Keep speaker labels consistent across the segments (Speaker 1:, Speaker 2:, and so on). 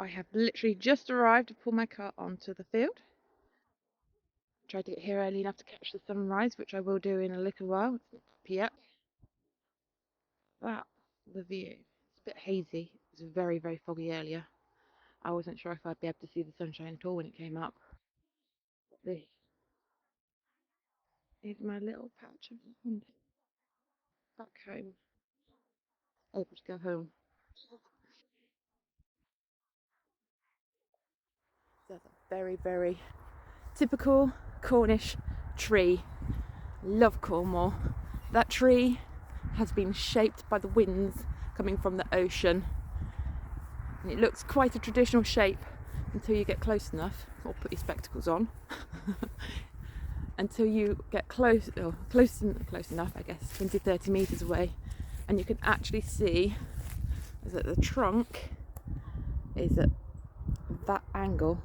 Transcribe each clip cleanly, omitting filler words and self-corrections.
Speaker 1: I have literally just arrived to pull my car onto the field. Tried to get here early enough to catch the sunrise, which I will do in a little while. It's not up yet. That's the view. It's a bit hazy. It was very, very foggy earlier. I wasn't sure if I'd be able to see the sunshine at all when it came up. This is my little patch of land. Back home. Able to go home. That's a very, very typical Cornish tree. Love Cornwall. That tree has been shaped by the winds coming from the ocean. And it looks quite a traditional shape until you get close enough, or put your spectacles on, until you get close enough, I guess, 20-30 metres away, and you can actually see that the trunk is at that angle.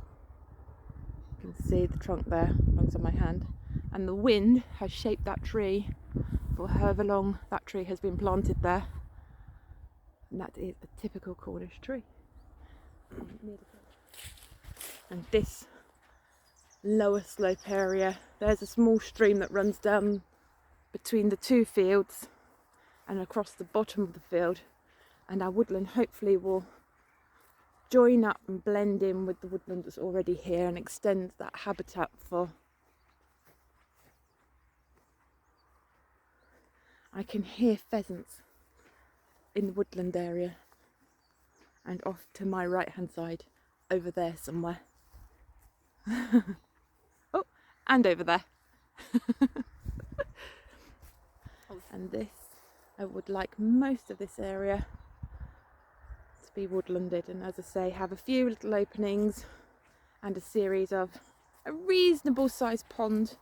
Speaker 1: You can see the trunk there alongside my hand, and the wind has shaped that tree for however long that tree has been planted there, and that is a typical Cornish tree. And this lower slope area, there's a small stream that runs down between the two fields and across the bottom of the field, and our woodland hopefully will join up and blend in with the woodland that's already here and extend that habitat for. I can hear pheasants in the woodland area, and off to my right hand side over there somewhere. Oh, and over there. And this, I would like most of this area to be woodlanded, and as I say, have a few little openings and a series of a reasonable sized pond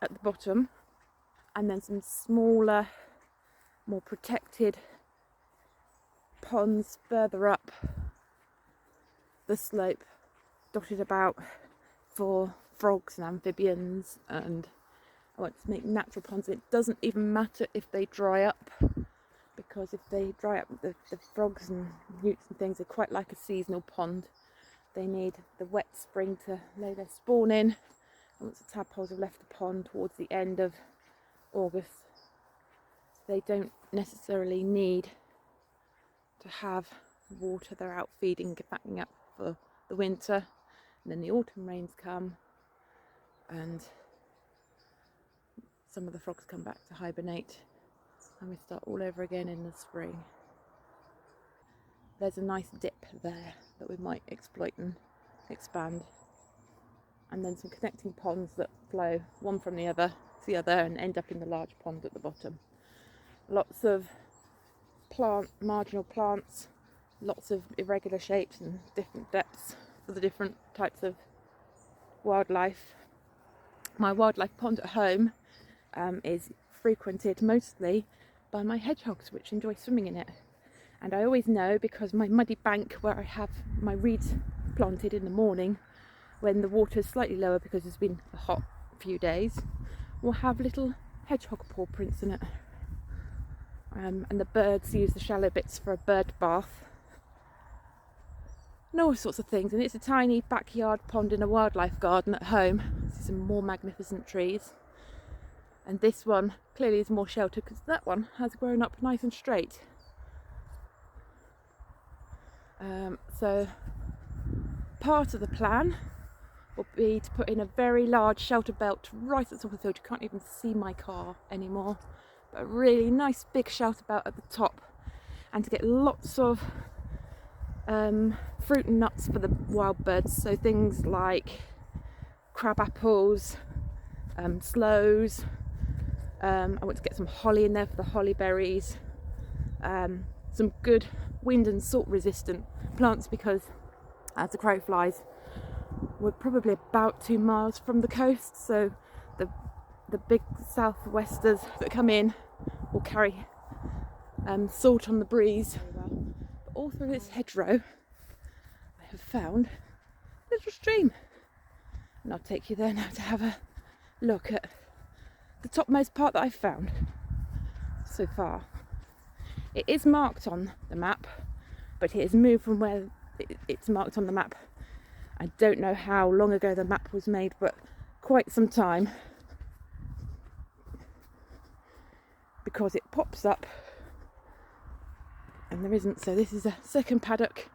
Speaker 1: at the bottom, and then some smaller, more protected ponds further up the slope, dotted about for frogs and amphibians, and I want to make natural ponds. It doesn't even matter if they dry up, because if they dry up, the frogs and newts and things are quite like a seasonal pond. They need the wet spring to lay their spawn in, and once the tadpoles have left the pond towards the end of August, they don't necessarily need to have water. They're out feeding, fattening up for the winter, and then the autumn rains come and some of the frogs come back to hibernate, and we start all over again in the spring. There's a nice dip there that we might exploit and expand, and then some connecting ponds that flow one from the other to the other and end up in the large pond at the bottom. Lots of marginal plants, lots of irregular shapes and different depths for the different types of wildlife. My wildlife pond at home is frequented mostly by my hedgehogs, which enjoy swimming in it, and I always know, because my muddy bank where I have my reeds planted in the morning, when the water is slightly lower because it's been a hot few days, will have little hedgehog paw prints in it. And the birds use the shallow bits for a bird bath and all sorts of things. And it's a tiny backyard pond in a wildlife garden at home. See some more magnificent trees, and this one clearly is more sheltered because that one has grown up nice and straight. So part of the plan will be to put in a very large shelter belt right at the top of the field. You can't even see my car anymore, but a really nice big shelter belt at the top, and to get lots of fruit and nuts for the wild birds, so things like crab apples, sloes. I want to get some holly in there for the holly berries, some good wind and salt resistant plants, because as the crow flies, we're probably about 2 miles from the coast, so the big southwesters that come in will carry salt on the breeze. But all through this hedgerow I have found a little stream, and I'll take you there now to have a look at the topmost part that I've found so far. It is marked on the map, but it has moved from where it's marked on the map. I don't know how long ago the map was made, but quite some time, because it pops up and there isn't. So this is a second paddock.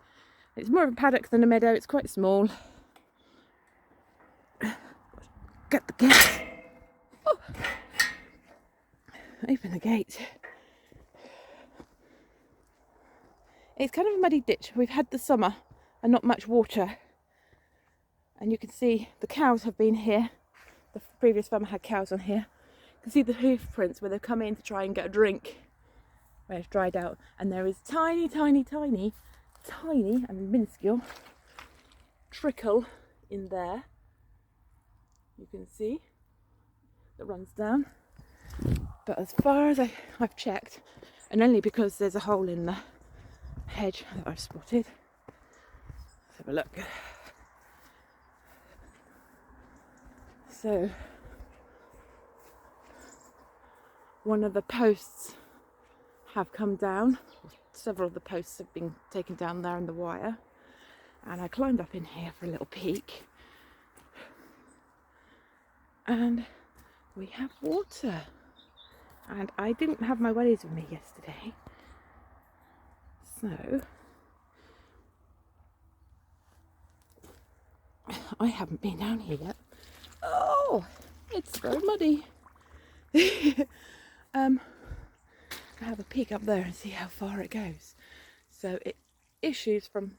Speaker 1: It's more of a paddock than a meadow. It's quite small. Get the gate. Oh. Open the gate. It's kind of a muddy ditch. We've had the summer and not much water. And you can see the cows have been here. The previous farmer had cows on here. You can see the hoof prints where they've come in to try and get a drink, where it's dried out. And there is tiny and minuscule trickle in there. You can see that runs down. But as far as I've checked, and only because there's a hole in the hedge that I've spotted. Let's have a look. So one of the posts have come down. Several of the posts have been taken down there in the wire. And I climbed up in here for a little peek. And we have water. And I didn't have my wellies with me yesterday. So I haven't been down here yet. Oh, it's very muddy. I'll have a peek up there and see how far it goes. So it issues from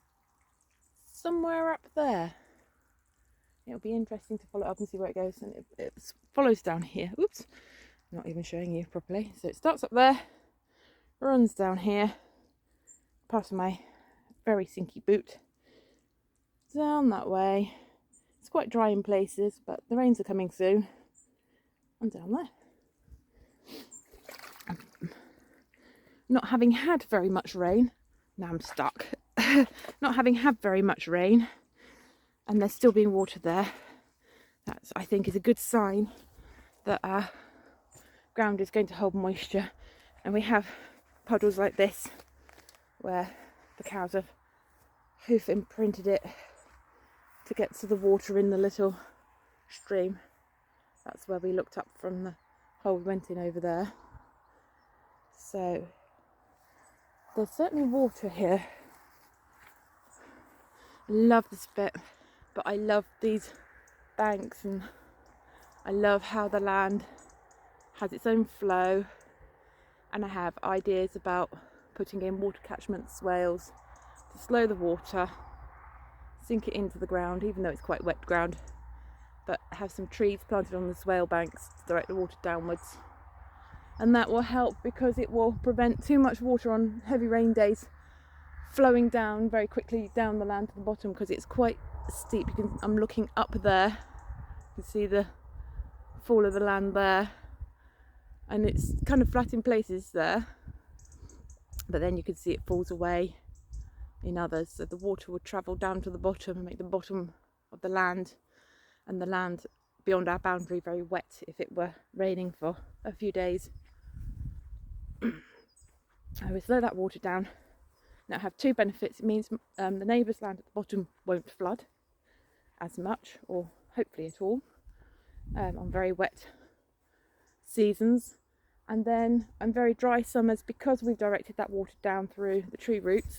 Speaker 1: somewhere up there. It'll be interesting to follow up and see where it goes. And it follows down here. Oops, I'm not even showing you properly. So it starts up there, runs down here, past my very sinky boot, down that way. It's quite dry in places, but the rains are coming soon. And down there. Not having had very much rain, now I'm stuck. Not having had very much rain, and there's still being water there. That's, I think, is a good sign that our ground is going to hold moisture. And we have puddles like this, where the cows have hoof imprinted it to get to the water in the little stream. That's where we looked up from the hole we went in over there. So there's certainly water here. Love this bit, but I love these banks, and I love how the land has its own flow, and I have ideas about putting in water catchment swales to slow the water, sink it into the ground, even though it's quite wet ground, but have some trees planted on the swale banks to direct the water downwards. And that will help because it will prevent too much water on heavy rain days flowing down very quickly down the land to the bottom, because it's quite steep. I'm looking up there, you can see the fall of the land there, and it's kind of flat in places there, but then you can see it falls away in others, so the water would travel down to the bottom and make the bottom of the land and the land beyond our boundary very wet if it were raining for a few days. I will slow that water down. Now, have two benefits. It means the neighbour's land at the bottom won't flood as much, or hopefully at all, on very wet seasons. And then on very dry summers, because we've directed that water down through the tree roots,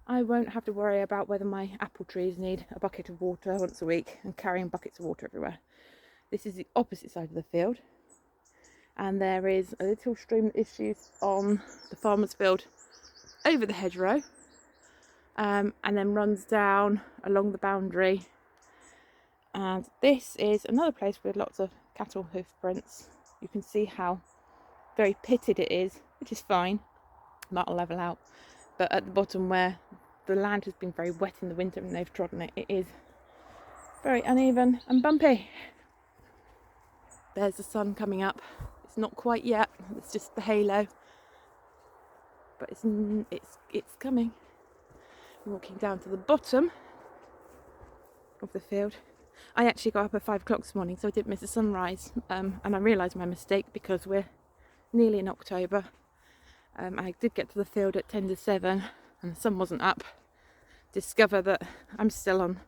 Speaker 1: I won't have to worry about whether my apple trees need a bucket of water once a week and carrying buckets of water everywhere. This is the opposite side of the field, and there is a little stream that issues on the farmer's field over the hedgerow, and then runs down along the boundary. And this is another place with lots of cattle hoof prints. You can see how very pitted it is, which is fine, that'll level out. But at the bottom, where the land has been very wet in the winter and they've trodden it, it is very uneven and bumpy. There's the sun coming up. It's not quite yet, it's just the halo, but it's coming. I'm walking down to the bottom of the field. I actually got up at 5 o'clock this morning, so I didn't miss the sunrise, and I realised my mistake because we're nearly in October. I did get to the field at 10 to 7 and the sun wasn't up discover that I'm still on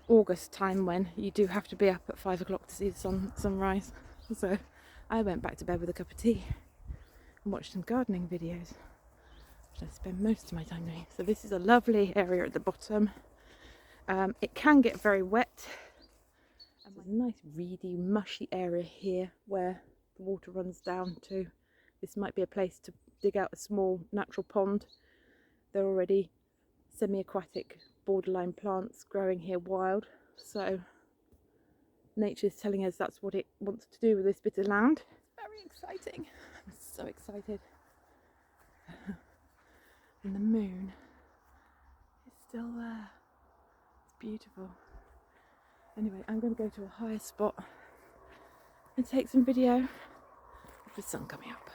Speaker 1: August time when you do have to be up at 5 o'clock to see the sunrise. So I went back to bed with a cup of tea and watched some gardening videos, which I spend most of my time doing. So this is a lovely area at the bottom. It can get very wet. And there's a nice reedy, mushy area here where the water runs down to. This might be a place to dig out a small natural pond. There are already semi-aquatic borderline plants growing here wild, so nature's telling us that's what it wants to do with this bit of land. Very exciting. I'm so excited. And the moon is still there. It's beautiful. Anyway, I'm going to go to a higher spot and take some video of the sun coming up.